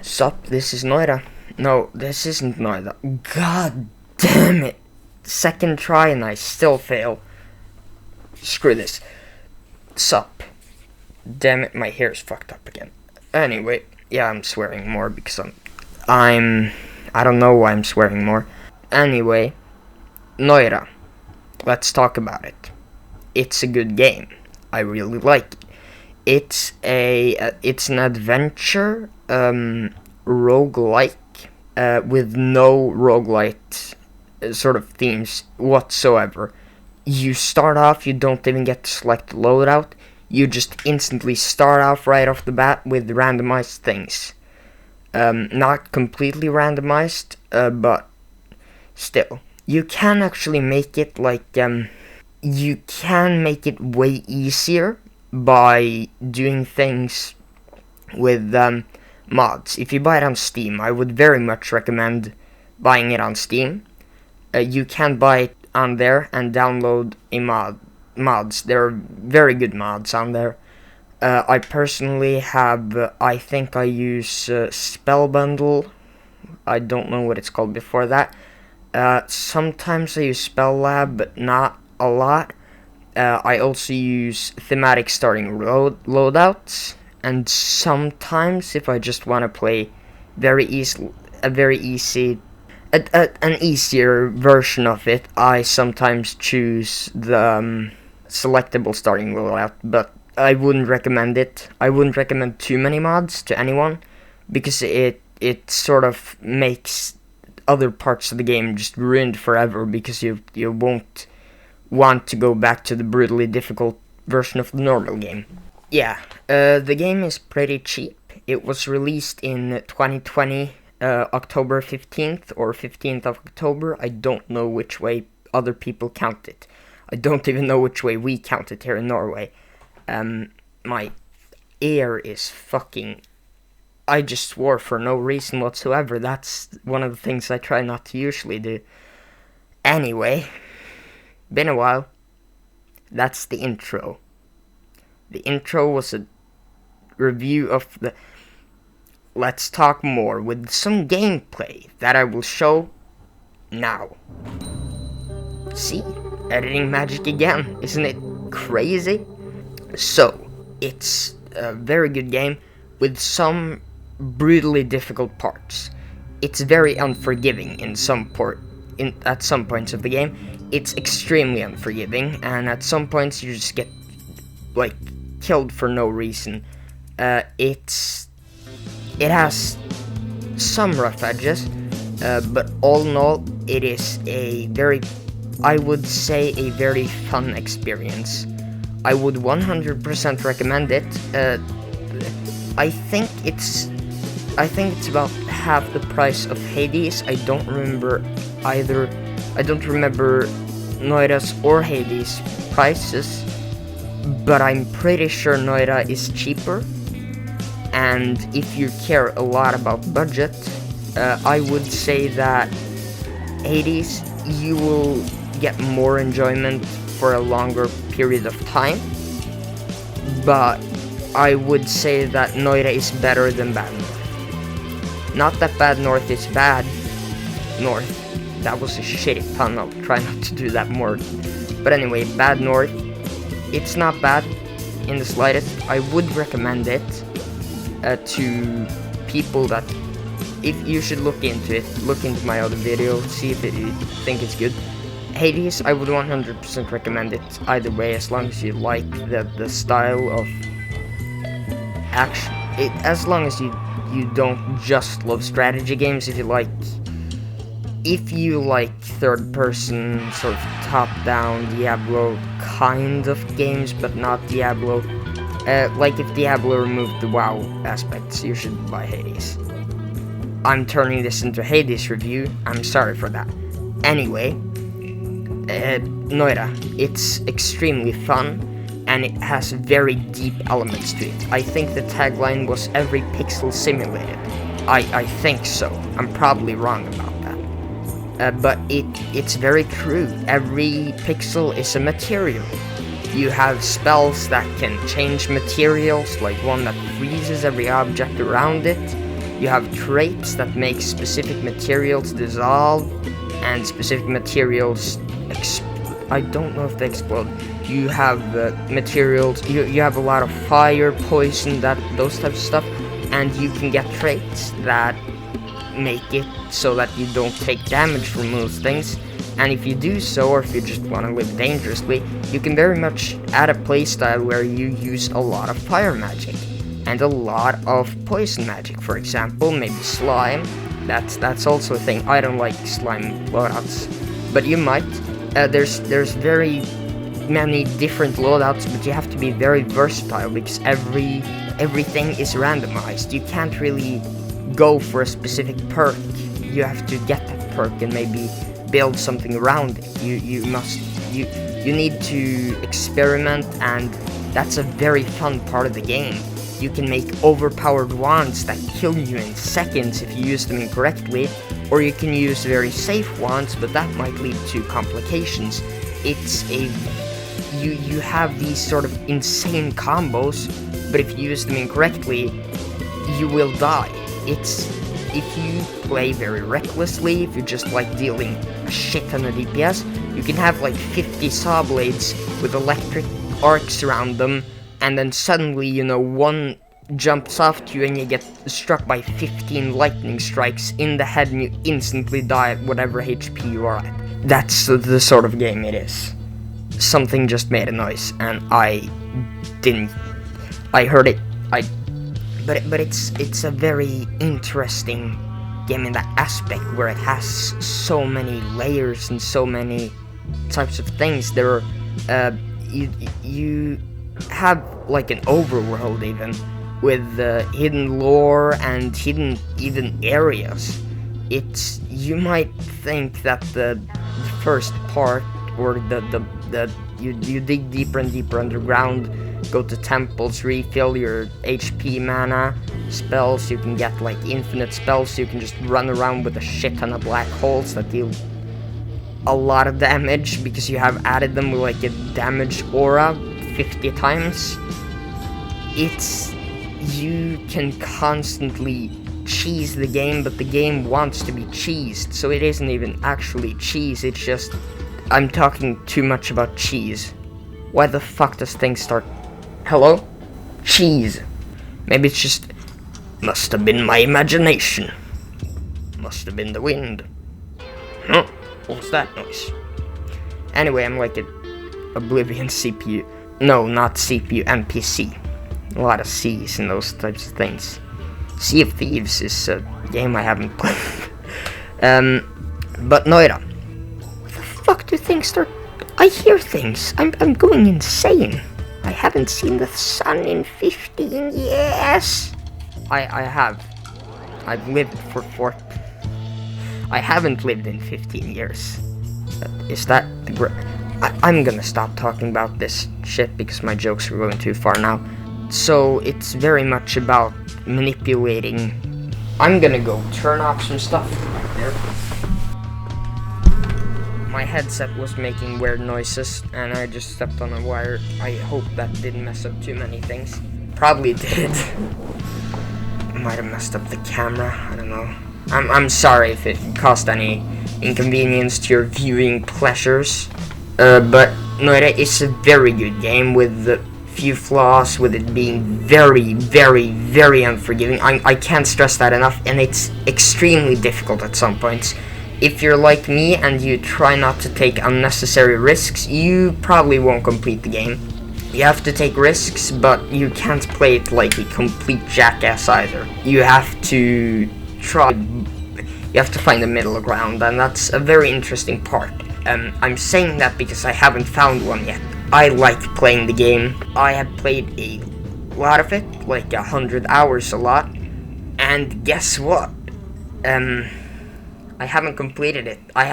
Sup, this is Noita. No, this isn't Noita. God damn it! Second try and I still fail. Screw this. Sup. Damn it, my hair's fucked up again. Anyway, yeah, I'm swearing more because I don't know why I'm swearing more. Anyway, Noita. Let's talk about it. It's a good game. I really like it. It's an adventure, roguelike, with no roguelite sort of themes whatsoever. You start off, you don't even get to select the loadout. You just instantly start off right off the bat with randomized things. Not completely randomized, but still. You can actually make it you can make it way easier by doing things with mods. If you buy it on Steam, I would very much recommend buying it on Steam. You can buy it on there and download mods. There are very good mods on there. I personally have, I think I use Spell Bundle. I don't know what it's called before that. Sometimes I use Spell Lab, but not a lot. I also use thematic starting loadouts, and sometimes if I just want to play an easier version of it, I sometimes choose the selectable starting loadout, but I wouldn't recommend it. I wouldn't recommend too many mods to anyone, because it sort of makes other parts of the game just ruined forever, because you won't want to go back to the brutally difficult version of the normal game. Yeah, the game is pretty cheap. It was released in 2020, October 15th or 15th of October. I don't know which way other people count it. I don't even know which way we count it here in Norway. My ear is fucking... I just swore for no reason whatsoever. That's one of the things I try not to usually do. Anyway, been a while. That's the intro. The intro was a review of the... Let's talk more with some gameplay that I will show now. See? Editing magic again. Isn't it crazy? So, it's a very good game with some brutally difficult parts. It's very unforgiving at some points of the game. It's extremely unforgiving, and at some points you just get killed for no reason. It has some rough edges, but all in all, it is I would say a very fun experience. I would 100% recommend it. I think it's about half the price of Hades. I don't remember Noita's or Hades prices, but I'm pretty sure Noita is cheaper. And if you care a lot about budget, I would say that Hades, you will get more enjoyment for a longer period of time, but I would say that Noita is better than Bad North. Not that Bad North is bad. North. That was a shitty pun. I'll try not to do that more. But anyway, Bad North. It's not bad in the slightest. I would recommend it to people that... If you should look into it, look into my other video, see if you think it's good. Hades, I would 100% recommend it either way, as long as you like the style of action. As long as you don't just love strategy games. If you like third-person, sort of top-down Diablo kind of games, but not Diablo. If Diablo removed the WoW aspects, you should buy Hades. I'm turning this into Hades review. I'm sorry for that. Anyway, Noita. It's extremely fun, and it has very deep elements to it. I think the tagline was every pixel simulated. I think so. I'm probably wrong about that. But it's very true. Every pixel is a material. You have spells that can change materials, like one that freezes every object around it. You have traits that make specific materials dissolve, and specific materials I don't know if they explode. You have materials, you have a lot of fire, poison, those types of stuff, and you can get traits that make it so that you don't take damage from those things. And if you do so, or if you just want to live dangerously, you can very much add a playstyle where you use a lot of fire magic and a lot of poison magic. For example, maybe slime. That's also a thing. I don't like slime loadouts, but you might. There's very many different loadouts, but you have to be very versatile because everything is randomized. You can't really go for a specific perk. You have to get that perk and maybe build something around it. You need to experiment, and that's a very fun part of the game. You can make overpowered wands that kill you in seconds if you use them incorrectly, or you can use very safe wands, but that might lead to complications. You have these sort of insane combos, but if you use them incorrectly, you will die. If you play very recklessly, if you just like dealing a shit ton of DPS, you can have like 50 saw blades with electric arcs around them, and then suddenly, one jumps off to you and you get struck by 15 lightning strikes in the head and you instantly die at whatever HP you are at. That's the sort of game it is. Something just made a noise and I heard it. But it's a very interesting game in that aspect where it has so many layers and so many types of things. There are you have like an overworld even with hidden lore and hidden even areas. You might think that the first part, or you dig deeper and deeper underground, go to temples, refill your HP, mana, spells. You can get like infinite spells, so you can just run around with a shit ton of black holes that deal a lot of damage because you have added them with like a damage aura 50 times. You can constantly cheese the game, but the game wants to be cheesed, so it isn't even actually cheese, it's just I'm talking too much about cheese. Why the fuck does things start? Hello? Cheese. Maybe it's just must have been my imagination. Must have been the wind. Huh? What was that noise? Anyway, I'm like an Oblivion CPU. No, not CPU, NPC. A lot of C's and those types of things. Sea of Thieves is a game I haven't played. But Noita. What the fuck do things start? I hear things. I'm going insane. I haven't seen the sun in 15 years. I have. I've lived for I haven't lived in 15 years. Is that the I'm gonna stop talking about this shit because my jokes are going too far now. So it's very much about manipulating. I'm gonna go turn off some stuff right there. My headset was making weird noises and I just stepped on a wire. I hope that didn't mess up too many things. Probably did. Might have messed up the camera, I don't know. I'm sorry if it caused any inconvenience to your viewing pleasures. But Noita is a very good game with a few flaws, with it being very, very, very unforgiving. I can't stress that enough, and it's extremely difficult at some points. If you're like me and you try not to take unnecessary risks, you probably won't complete the game. You have to take risks, but you can't play it like a complete jackass either. You have to find the middle ground, and that's a very interesting part. I'm saying that because I haven't found one yet. I like playing the game. I have played a lot of it, like 100 hours a lot, and guess what? I haven't completed it. I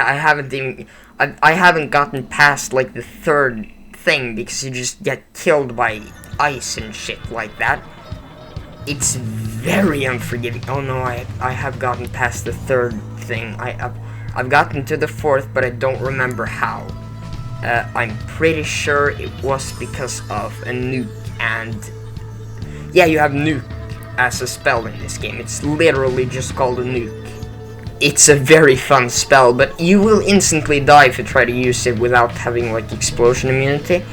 haven't gotten past like the third thing because you just get killed by ice and shit like that. It's very unforgiving. Oh no, I have gotten past the third thing. I've gotten to the fourth, but I don't remember how. I'm pretty sure it was because of a nuke, and yeah, you have nuke as a spell in this game. It's literally just called a nuke. It's a very fun spell, but you will instantly die if you try to use it without having like explosion immunity.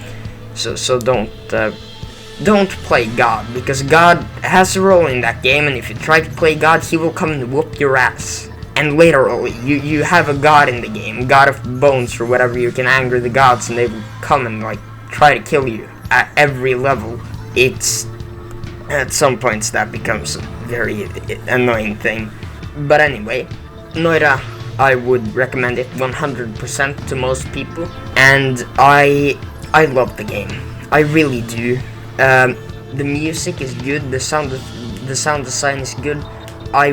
So don't play God, because God has a role in that game, and if you try to play God, he will come and whoop your ass. And literally, you have a god in the game, god of bones or whatever. You can anger the gods and they will come and like try to kill you at every level. It's at some points that becomes a very annoying thing. But anyway, Noita, I would recommend it 100% to most people, and I love the game. I really do. The music is good. The sound design is good. I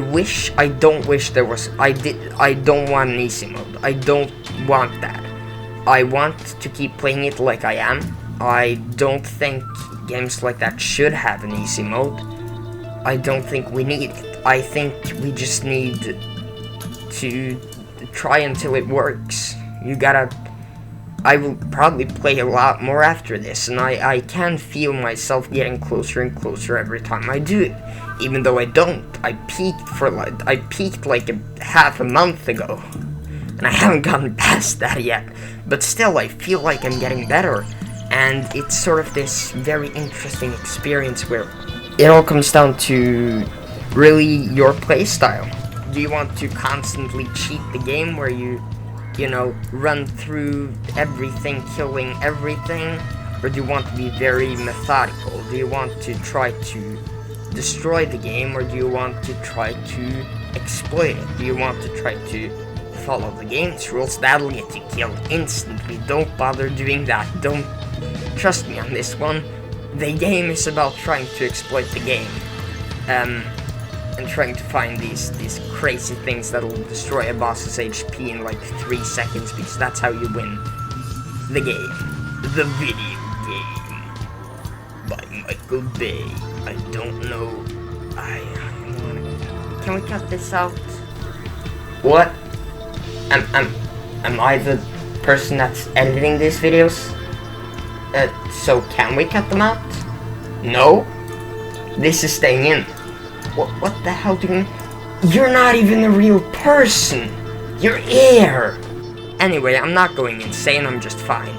don't wish there was. I don't want an easy mode. I don't want that. I want to keep playing it like I am. I don't think games like that should have an easy mode. I don't think we need it. I think we just need to try until it works. I will probably play a lot more after this, and I can feel myself getting closer and closer every time I do it. Even though I don't. I peaked like half a month ago, and I haven't gotten past that yet. But still, I feel like I'm getting better, and it's sort of this very interesting experience where it all comes down to really your playstyle. Do you want to constantly cheat the game where you run through everything, killing everything? Or do you want to be very methodical? Do you want to try to destroy the game, or do you want to try to exploit it? Do you want to try to follow the game's rules? That'll get you killed instantly. Don't bother doing that. Don't trust me on this one. The game is about trying to exploit the game. And trying to find these crazy things that'll destroy a boss's HP in like 3 seconds, because that's how you win the game. The video game by Michael Bay. I don't know. Can we cut this out? What? Am I the person that's editing these videos? So can we cut them out? No? This is staying in. What the hell do you mean? You're not even a real person! You're air! Anyway, I'm not going insane, I'm just fine.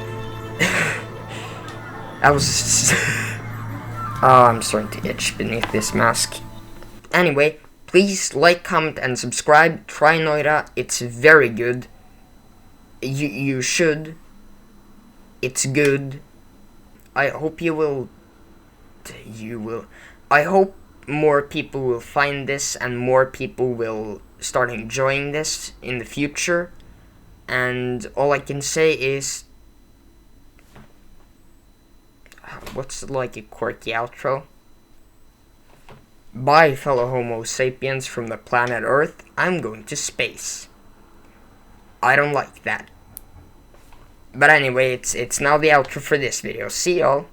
I was... Oh, I'm starting to itch beneath this mask. Anyway, please like, comment, and subscribe. Try Noita, it's very good. You should. It's good. I hope you will... I hope more people will find this, and more people will start enjoying this in the future. And all I can say is, what's like a quirky outro? Bye, fellow Homo sapiens from the planet Earth. I'm going to space. I don't like that. But anyway, it's now the outro for this video. See y'all.